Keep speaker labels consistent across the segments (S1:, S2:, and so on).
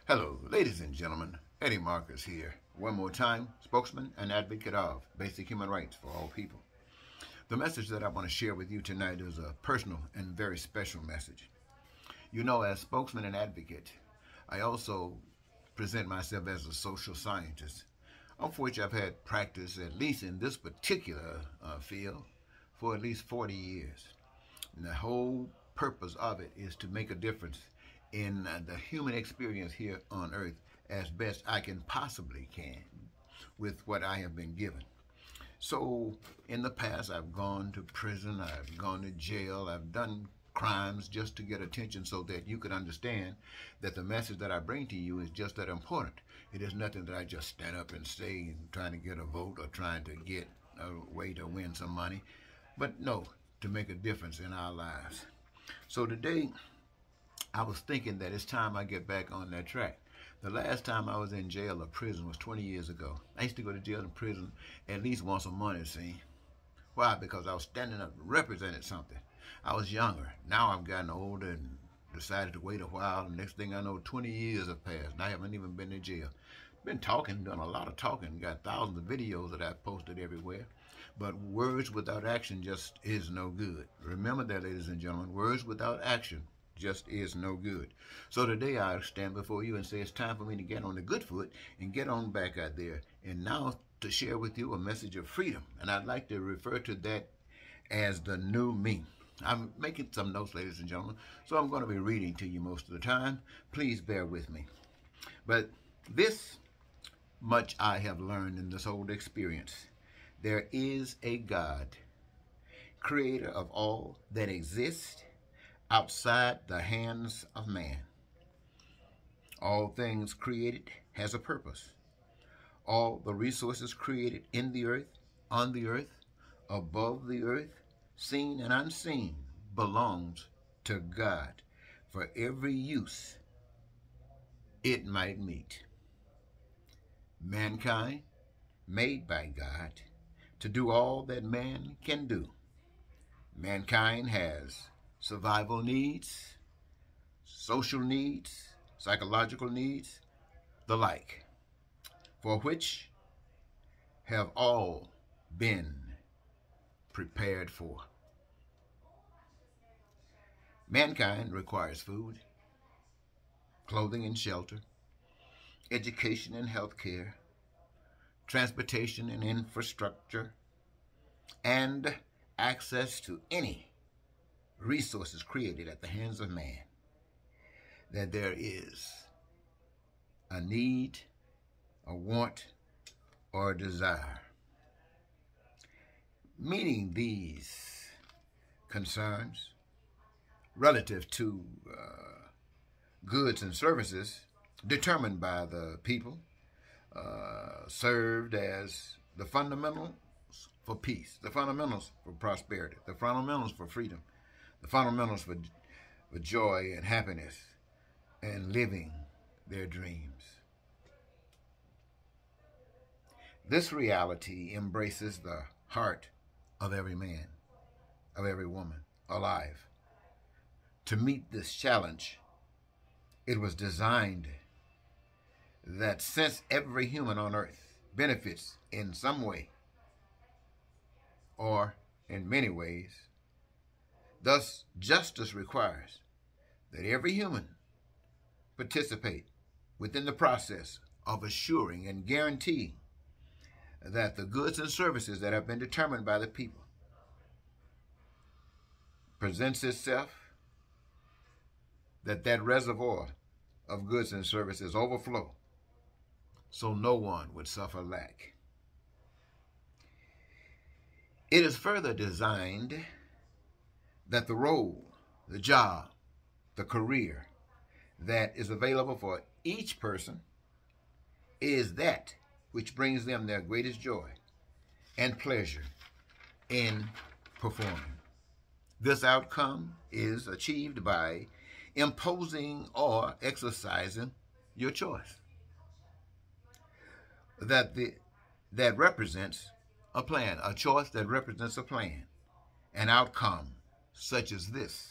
S1: Hello, ladies and gentlemen. Eddie Marcus here. One more time, spokesman and advocate of basic human rights for all people. The message that I want to share with you tonight is a personal and very special message. You know, as spokesman and advocate, I also present myself as a social scientist, of which I've had practice, at least in this particular field, for at least 40 years. And the whole purpose of it is to make a difference in the human experience here on earth as best I can possibly can with what I have been given. So in the past, I've gone to prison, I've gone to jail, I've done crimes just to get attention so that you could understand that the message that I bring to you is just that important. It is nothing that I just stand up and say and trying to get a vote or trying to get a way to win some money, but no, to make a difference in our lives. So today, I was thinking that it's time I get back on that track. The last time I was in jail or prison was 20 years ago. I used to go to jail and prison at least once a month, it seemed. Why? Because I was standing up and represented something. I was younger. Now I've gotten older and decided to wait a while. And next thing I know, 20 years have passed and I haven't even been in jail. Been talking, done a lot of talking, got thousands of videos that I've posted everywhere. But words without action just is no good. Remember that, ladies and gentlemen, words without action just is no good. So today I stand before you and say it's time for me to get on the good foot and get on back out there. And now to share with you a message of freedom. And I'd like to refer to that as the new me. I'm making some notes, ladies and gentlemen, so I'm going to be reading to you most of the time. Please bear with me. But this much I have learned in this whole experience. There is a God, creator of all that exists outside the hands of man. All things created has a purpose. All the resources created in the earth, on the earth, above the earth, seen and unseen, belongs to God for every use it might meet. Mankind, made by God to do all that man can do. Mankind has survival needs, social needs, psychological needs, the like, for which have all been prepared for. Mankind requires food, clothing and shelter, education and health care, transportation and infrastructure, and access to any resources created at the hands of man. That there is a need, a want, or a desire. Meeting these concerns relative to goods and services determined by the people served as the fundamentals for peace, the fundamentals for prosperity, the fundamentals for freedom, the fundamentals for joy and happiness and living their dreams. This reality embraces the heart of every man, of every woman alive. To meet this challenge, it was designed that since every human on earth benefits in some way or in many ways, thus, justice requires that every human participate within the process of assuring and guaranteeing that the goods and services that have been determined by the people presents itself, that reservoir of goods and services overflow so no one would suffer lack. It is further designed that the role, the job, the career that is available for each person is that which brings them their greatest joy and pleasure in performing. This outcome is achieved by imposing or exercising your choice. That represents a plan, a choice that represents a plan, an outcome such as this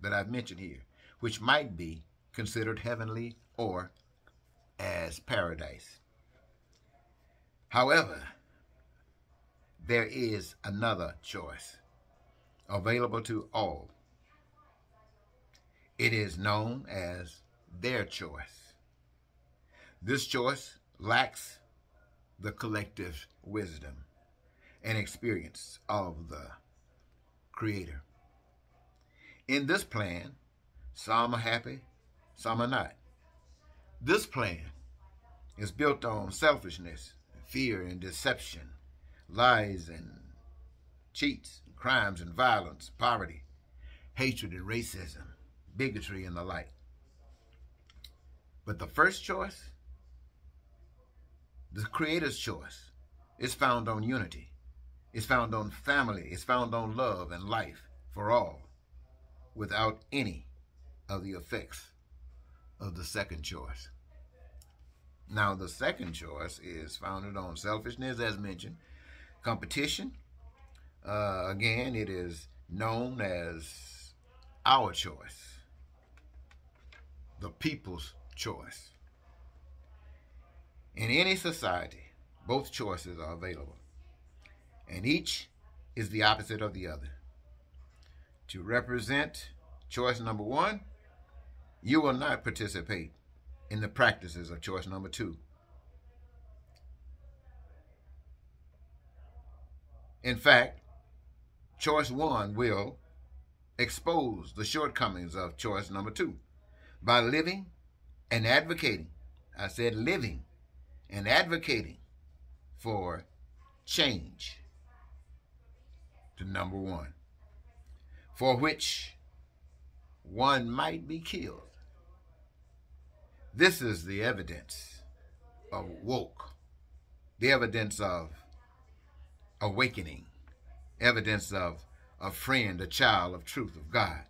S1: that I've mentioned here, which might be considered heavenly or as paradise. However, there is another choice available to all. It is known as their choice. This choice lacks the collective wisdom and experience of the Creator. In this plan, some are happy, some are not. This plan is built on selfishness, fear and deception, lies and cheats, crimes and violence, poverty, hatred and racism, bigotry and the like. But the first choice, the Creator's choice, is found on unity. It's found on family. It's found on love and life for all, without any of the effects of the second choice. Now, the second choice is founded on selfishness, as mentioned, competition. Again, it is known as our choice, the people's choice. In any society, both choices are available, and each is the opposite of the other. To represent choice number one, you will not participate in the practices of choice number two. In fact, choice one will expose the shortcomings of choice number two by living and advocating. I said living and advocating for change to number one, for which one might be killed. This is the evidence of woke, the evidence of awakening, evidence of a friend, a child of truth of God.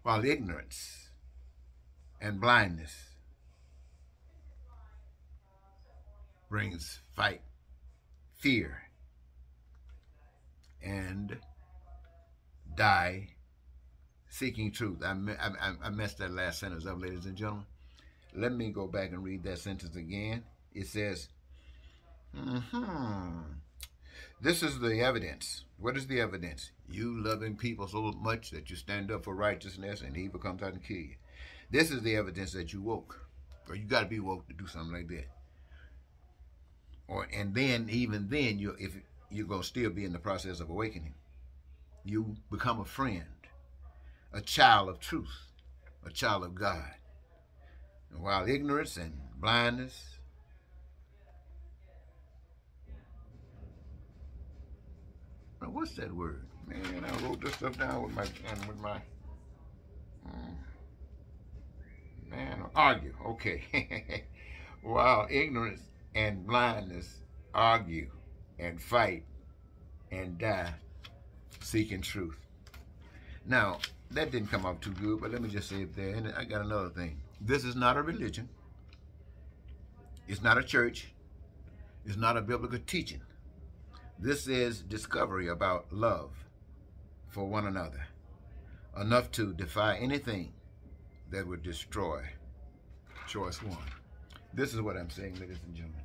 S1: While ignorance and blindness brings fight, fear, and die seeking truth. I messed that last sentence up, ladies and gentlemen. Let me go back and read that sentence again. It says, this is the evidence. What is the evidence? You loving people so much that you stand up for righteousness and evil comes out and kill you. This is the evidence that you woke. Or you got to be woke to do something like that. And then, even then, if you're going to still be in the process of awakening, you become a friend, a child of truth, a child of God. And while ignorance and blindness what's that word? Man, I wrote this stuff down with my argue. Okay. While ignorance and blindness argue and fight and die seeking truth. Now, that didn't come out too good, but let me just say it there. And I got another thing. This is not a religion. It's not a church. It's not a biblical teaching. This is discovery about love for one another, enough to defy anything that would destroy choice one. This is what I'm saying, ladies and gentlemen.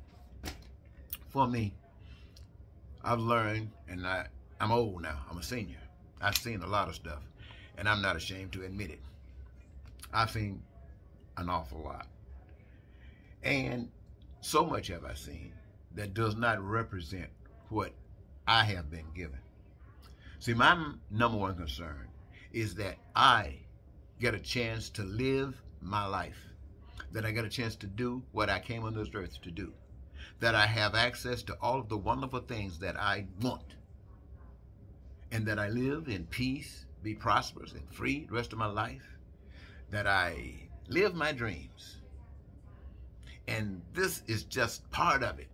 S1: For me, I've learned, and I'm old now. I'm a senior. I've seen a lot of stuff, and I'm not ashamed to admit it. I've seen an awful lot. And so much have I seen that does not represent what I have been given. See, my number one concern is that I get a chance to live my life, that I get a chance to do what I came on this earth to do, that I have access to all of the wonderful things that I want, and that I live in peace, be prosperous and free the rest of my life, that I live my dreams. And this is just part of it.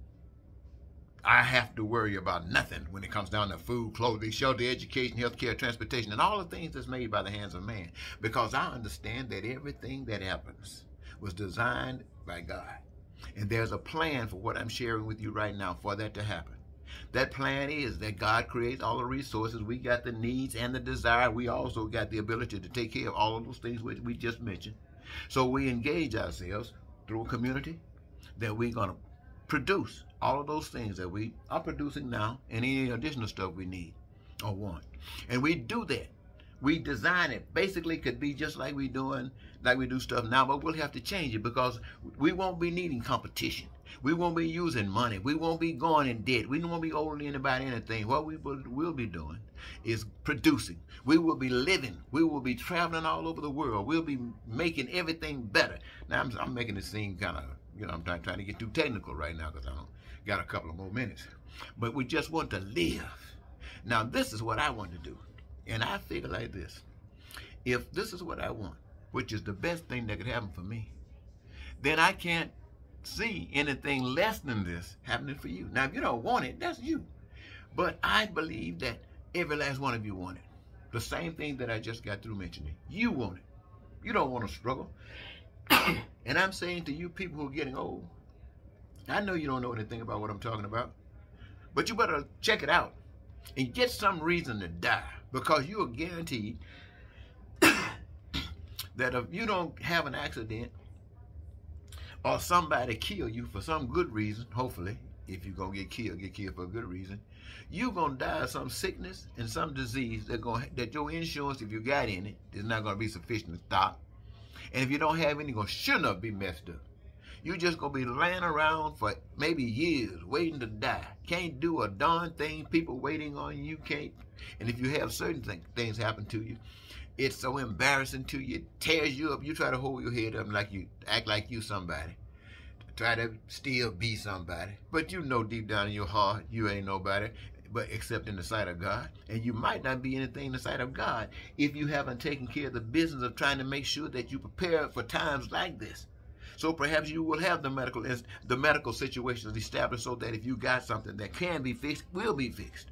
S1: I have to worry about nothing when it comes down to food, clothing, shelter, education, healthcare, transportation, and all the things that's made by the hands of man. Because I understand that everything that happens was designed by God. And there's a plan for what I'm sharing with you right now for that to happen. That plan is that God creates all the resources. We got the needs and the desire. We also got the ability to take care of all of those things which we just mentioned. So we engage ourselves through a community, that we're going to produce all of those things that we are producing now and any additional stuff we need or want. And we do that. We design it. Basically, could be just like we do stuff now, but we'll have to change it because we won't be needing competition. We won't be using money. We won't be going in debt. We won't be owing anybody anything. What we will be doing is producing. We will be living. We will be traveling all over the world. We'll be making everything better. Now, I'm making it seem kind of, I'm not trying to get too technical right now because I don't got a couple of more minutes. But we just want to live. Now, this is what I want to do. And I figure like this. If this is what I want, which is the best thing that could happen for me, then I can't see anything less than this happening for you. Now, if you don't want it, that's you. But I believe that every last one of you want it. The same thing that I just got through mentioning. You want it. You don't want to struggle. And I'm saying to you people who are getting old, I know you don't know anything about what I'm talking about, but you better check it out and get some reason to die, because you are guaranteed that if you don't have an accident or somebody kill you for some good reason, hopefully, if you're going to get killed for a good reason, you're going to die of some sickness and some disease that your insurance, if you got in it, is not going to be sufficient to stop. And if you don't have any, going to sure enough be messed up. You're just going to be laying around for maybe years waiting to die. Can't do a darn thing. People waiting on you can't. And if you have certain things happen to you, it's so embarrassing to you. It tears you up. You try to hold your head up like you act like you somebody. Try to still be somebody. But you know deep down in your heart you ain't nobody, but except in the sight of God. And you might not be anything in the sight of God if you haven't taken care of the business of trying to make sure that you prepare for times like this. So perhaps you will have the medical situations established so that if you got something that can be fixed, will be fixed.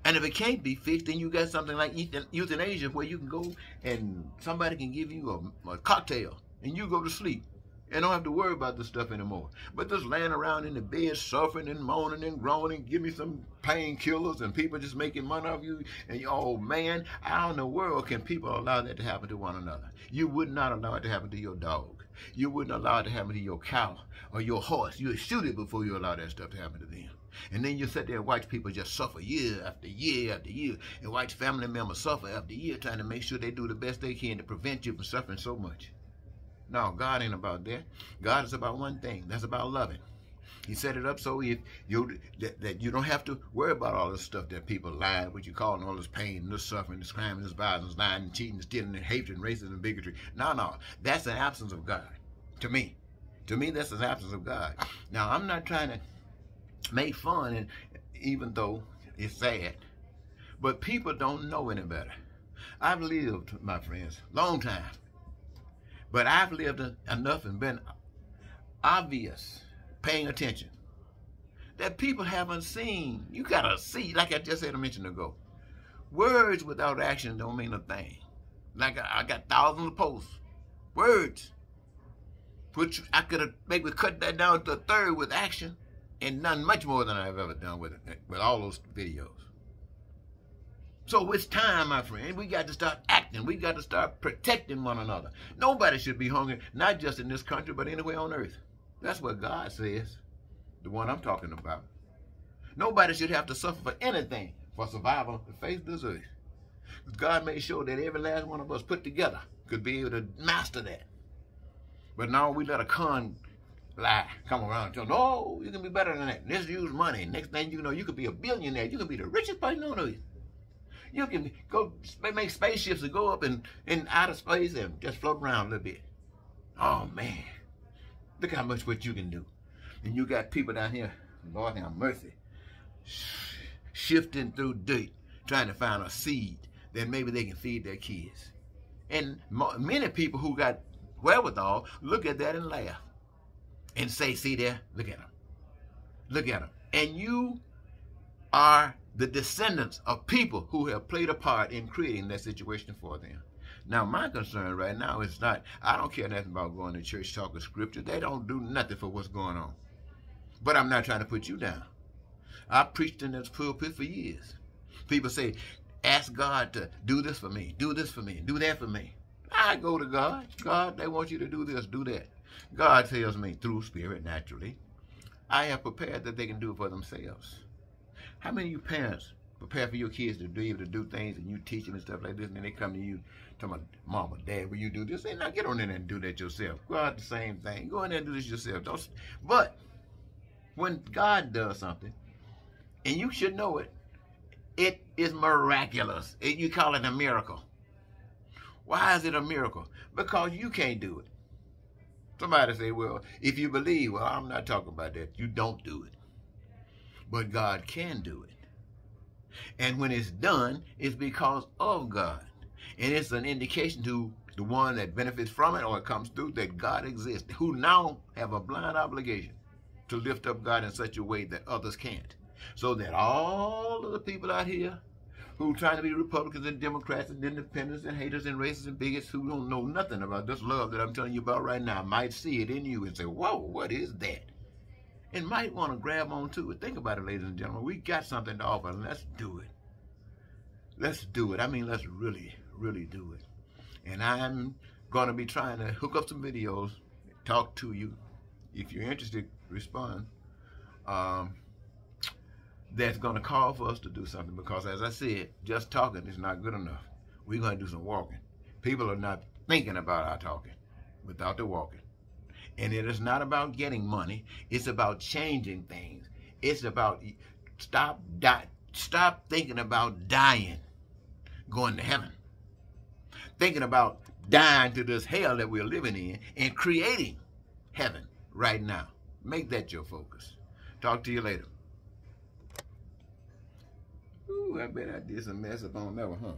S1: And if it can't be fixed, then you got something like euthanasia, where you can go and somebody can give you a cocktail and you go to sleep and don't have to worry about this stuff anymore. But just laying around in the bed suffering and moaning and groaning, give me some painkillers, and people just making money off you, and you, oh man, how in the world can people allow that to happen to one another? You would not allow it to happen to your dog. You wouldn't allow it to happen to your cow or your horse. You would shoot it before you allow that stuff to happen to them. And then you sit there and watch people just suffer year after year after year, and watch family members suffer after year, trying to make sure they do the best they can to prevent you from suffering so much. No, God ain't about that. God is about one thing. That's about loving. He set it up so if that you don't have to worry about all this stuff that people lie, what you call all this pain, and this suffering, this crime, and this violence, lying, and cheating, and stealing, and hatred, and racism, and bigotry. No, that's an absence of God. To me, that's an absence of God. Now, I'm not trying to make fun, and even though it's sad, but people don't know any better. I've lived, my friends, long time, but I've lived enough and been obvious, paying attention, that people haven't seen. You gotta see, like I just said a minute ago, words without action don't mean a thing. Like I got thousands of posts, words, which I could have maybe cut that down to a third with action, and done much more than I've ever done with all those videos. So it's time, my friend. We got to start acting. We got to start protecting one another. Nobody should be hungry, not just in this country, but anywhere on earth. That's what God says, the one I'm talking about. Nobody should have to suffer for anything for survival on the face of this earth. God made sure that every last one of us put together could be able to master that. But now we let a con lie come around and tell, no, you can be better than that. Let's use money. Next thing you know, you could be a billionaire. You can be the richest person on earth. You can go make spaceships and go up in outer space and just float around a little bit. Oh, man. Look how much what you can do. And you got people down here, Lord have mercy, shifting through dirt, trying to find a seed that maybe they can feed their kids. And many people who got wherewithal look at that and laugh and say, see there, look at them. Look at them. And you are the descendants of people who have played a part in creating that situation for them. Now, my concern right now is not, I don't care nothing about going to church, talking scripture. They don't do nothing for what's going on. But I'm not trying to put you down. I preached in this pulpit for years. People say, ask God to do this for me, do this for me, do that for me. I go to God. God, they want you to do this, do that. God tells me through spirit, naturally, I have prepared that they can do it for themselves. How many of you parents prepare for your kids to be able to do things and you teach them and stuff like this, and then they come to you talking about, Mama, Dad, will you do this? Say, now get on in there and do that yourself. Go out the same thing. Go in there and do this yourself. But when God does something, and you should know it, it is miraculous. You call it a miracle. Why is it a miracle? Because you can't do it. Somebody say, well, if you believe, well, I'm not talking about that. You don't do it. But God can do it. And when it's done, it's because of God. And it's an indication to the one that benefits from it or it comes through that God exists, who now have a blind obligation to lift up God in such a way that others can't. So that all of the people out here who trying to be Republicans and Democrats and independents and haters and racists and bigots who don't know nothing about this love that I'm telling you about right now might see it in you and say, whoa, what is that? And might want to grab on to it. Think about it, ladies and gentlemen. We got something to offer. Let's do it. Let's do it. I mean, let's really, really do it. And I'm going to be trying to hook up some videos, talk to you. If you're interested, respond. That's going to call for us to do something, because as I said, just talking is not good enough. We're going to do some walking. People are not thinking about our talking without the walking. And it is not about getting money. It's about changing things. It's about stop thinking about dying, going to heaven. Thinking about dying to this hell that we're living in and creating heaven right now. Make that your focus. Talk to you later. Ooh, I bet I did some mess up on that one, huh?